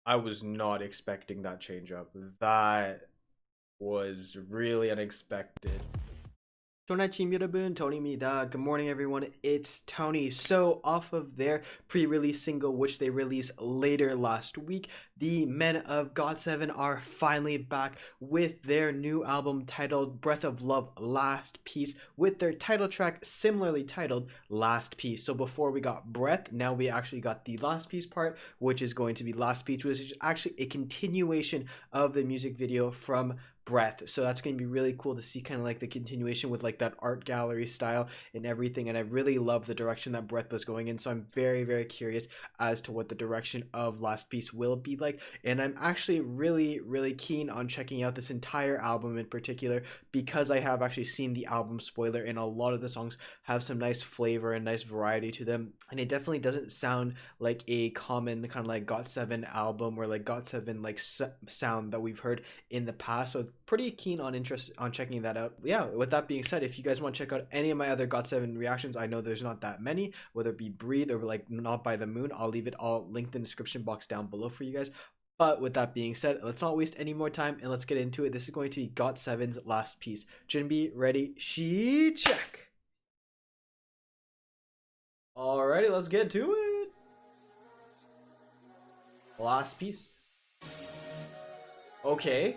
I was not expecting that change up. That was really unexpected. Tonight team 여러분, Tony입니다. Good morning everyone, it's Tony. So off of their pre-release single which they released later last week, the men of GOT7 are finally back with their new album titled Breath of Love Last Piece, with their title track similarly titled Last Piece. So before we got Breath, now we actually got the Last Piece part, which is going to be Last Piece, which is actually a continuation of the music video from Breath. So that's going to be really cool to see kind of like the continuation with like that art gallery style and everything. And I really love the direction that Breath was going in. So I'm very curious as to what the direction of Last Piece will be like. And I'm actually really keen on checking out this entire album in particular, because I have actually seen the album spoiler and a lot of the songs have some nice flavor and nice variety to them. And it definitely doesn't sound like a common kind of like GOT7 album or like GOT7 like sound that we've heard in the past. So pretty keen on checking that out. Yeah, with that being said, if you guys want to check out any of my other GOT7 reactions, I know there's not that many, whether it be Breathe or like Not by the Moon, I'll leave it all linked in the description box down below for you guys. But with that being said, let's not waste any more time and let's get into it. This is going to be GOT7's Last Piece. Junbi, ready, she check. Alrighty, let's get to it. Last Piece. Okay.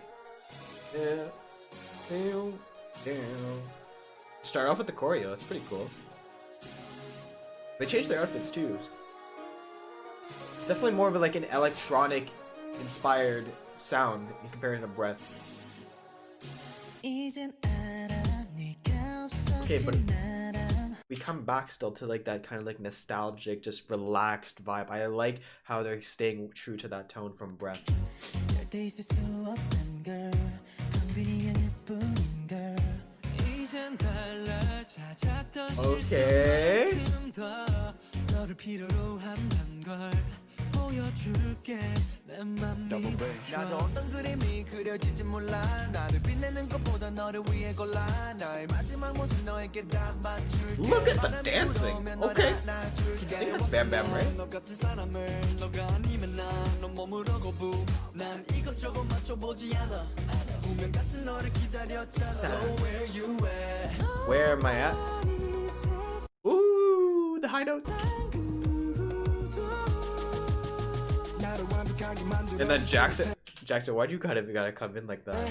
Start off with the choreo, that's pretty cool. They changed their outfits too. It's definitely more of like an electronic inspired sound in comparison to Breath. Okay, but we come back still to like that kind of like nostalgic, just relaxed vibe. I like how they're staying true to that tone from Breath. Okay. Double bass. Look at the dancing. Okay. I think that's Bam Bam, right? Where am I at? Ooh, the high notes. And then Jackson, why'd you gotta come in like that?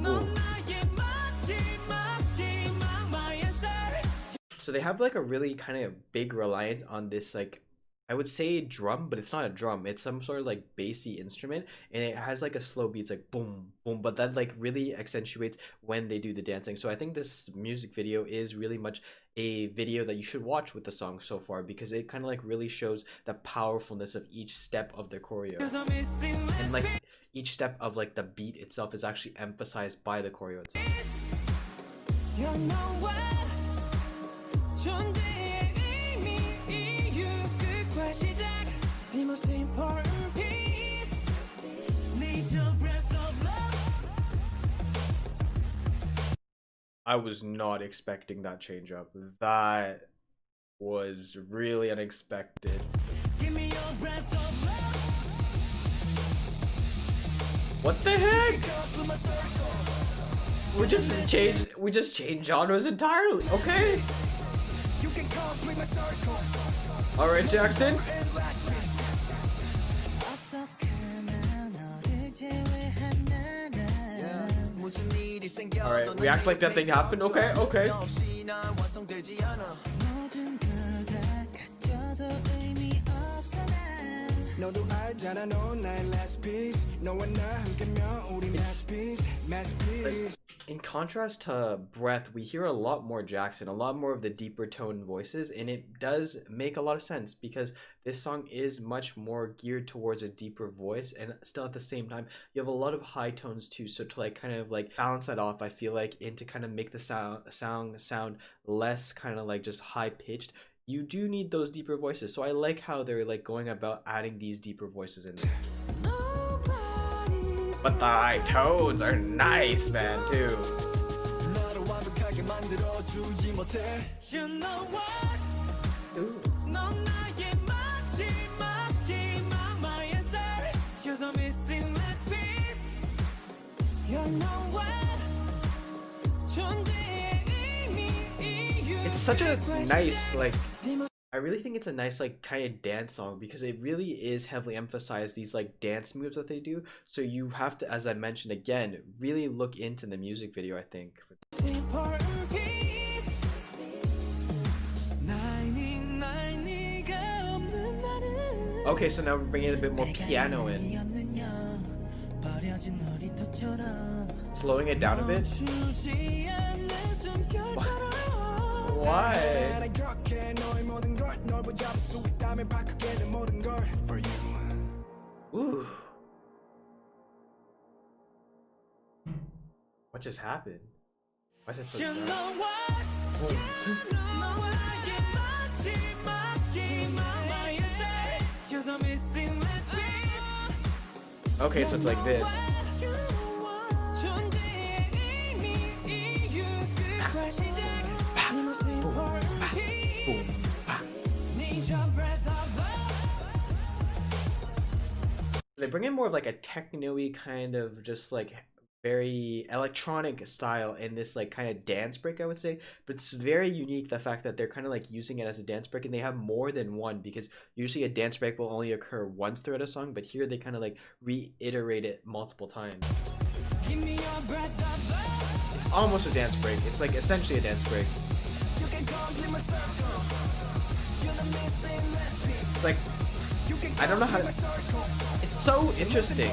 Ooh. So they have like a really kind of big reliance on this, like, I would say drum, but it's not a drum. It's some sort of like bassy instrument, and it has like a slow beat. It's like boom, boom, but that like really accentuates when they do the dancing. So I think this music video is really much a video that you should watch with the song so far, because it kind of like really shows the powerfulness of each step of their choreo, and like each step of like the beat itself is actually emphasized by the choreo itself. I was not expecting that change up. That was really unexpected. What the heck? We just changed genres entirely. Okay. All right, Jackson. Alright, we act like that thing happened. Okay. In contrast to Breath, we hear a lot more Jackson, a lot more of the deeper tone voices, and it does make a lot of sense because this song is much more geared towards a deeper voice, and still at the same time you have a lot of high tones too. So to like kind of like balance that off, I feel like, and to kind of make the sound less kind of like just high pitched, you do need those deeper voices. So I like how they're like going about adding these deeper voices in there. But the high tones are nice, man, too. Ooh. It's such a nice, like, I really think it's a nice, like, kind of dance song because it really is heavily emphasized these like dance moves that they do. So you have to, as I mentioned again, really look into the music video, I think. Okay, so now we're bringing a bit more piano in. Slowing it down a bit. Why? Ooh. What just happened? Why is it so dark? Okay, so it's like this. They bring in more of like a techno-y kind of just like very electronic style in this like kind of dance break, I would say. But it's very unique, the fact that they're kind of like using it as a dance break, and they have more than one, because usually a dance break will only occur once throughout a song, but here they kind of like reiterate it multiple times. It's almost a dance break. It's like essentially a dance break. It's like, I don't know how to, it's so interesting.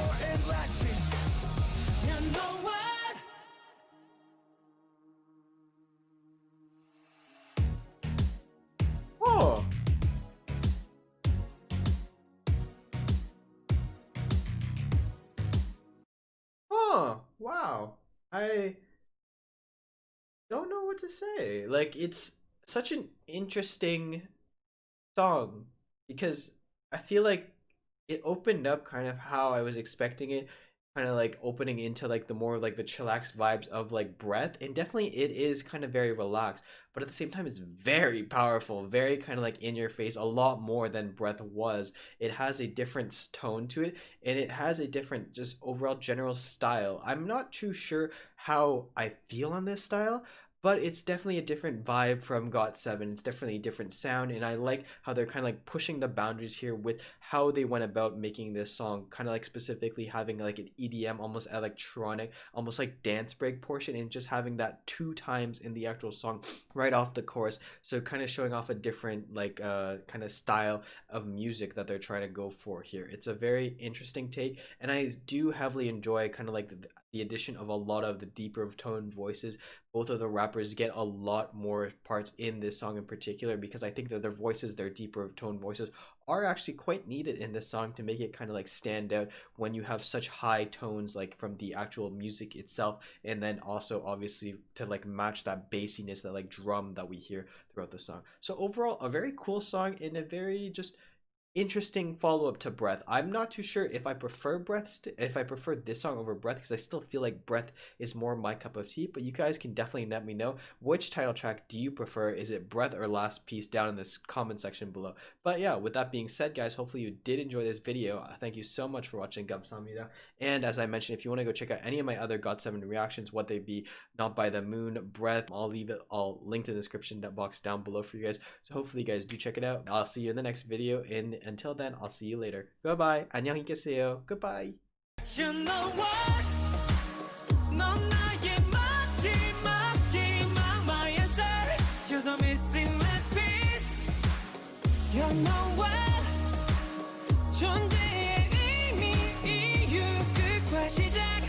Oh. Oh, wow. I don't know what to say. Like, it's such an interesting song because I feel like it opened up kind of how I was expecting it, kind of like opening into like the more like the chillax vibes of like Breath, and definitely it is kind of very relaxed, but at the same time it's very powerful, very kind of like in your face, a lot more than Breath was. It has a different tone to it, and it has a different just overall general style. I'm not too sure how I feel on this style, but it's definitely a different vibe from GOT7. It's definitely a different sound, and I like how they're kind of like pushing the boundaries here with how they went about making this song, kind of like specifically having like an EDM, almost electronic, almost like dance break portion, and just having that 2 times in the actual song right off the chorus. So kind of showing off a different like kind of style of music that they're trying to go for here. It's a very interesting take, and I do heavily enjoy kind of like the addition of a lot of the deeper tone voices. Both of the rappers get a lot more parts in this song in particular, because I think that their voices, their deeper tone voices, are actually quite needed in this song to make it kind of like stand out when you have such high tones like from the actual music itself, and then also obviously to like match that bassiness, that like drum that we hear throughout the song. So overall, a very cool song and a very just interesting follow-up to Breath. I'm not too sure if I prefer if I prefer this song over Breath, because I still feel like Breath is more my cup of tea, but you guys can definitely let me know which title track do you prefer. Is it Breath or Last Piece? Down in this comment section below. But yeah, with that being said, guys, hopefully you did enjoy this video. Thank you so much for watching 감사합니다. And as I mentioned, if you want to go check out any of my other GOT7 reactions, what they be, Not by the Moon, Breath, I'll leave it all linked in the description box down below for you guys. So hopefully you guys do check it out. I'll see you in the next video, and until then, I'll see you later. Bye-bye. 안녕히 계세요. Goodbye. You know what? 넌 나의 마지막 희망, answer. You're the missing last piece. You know what?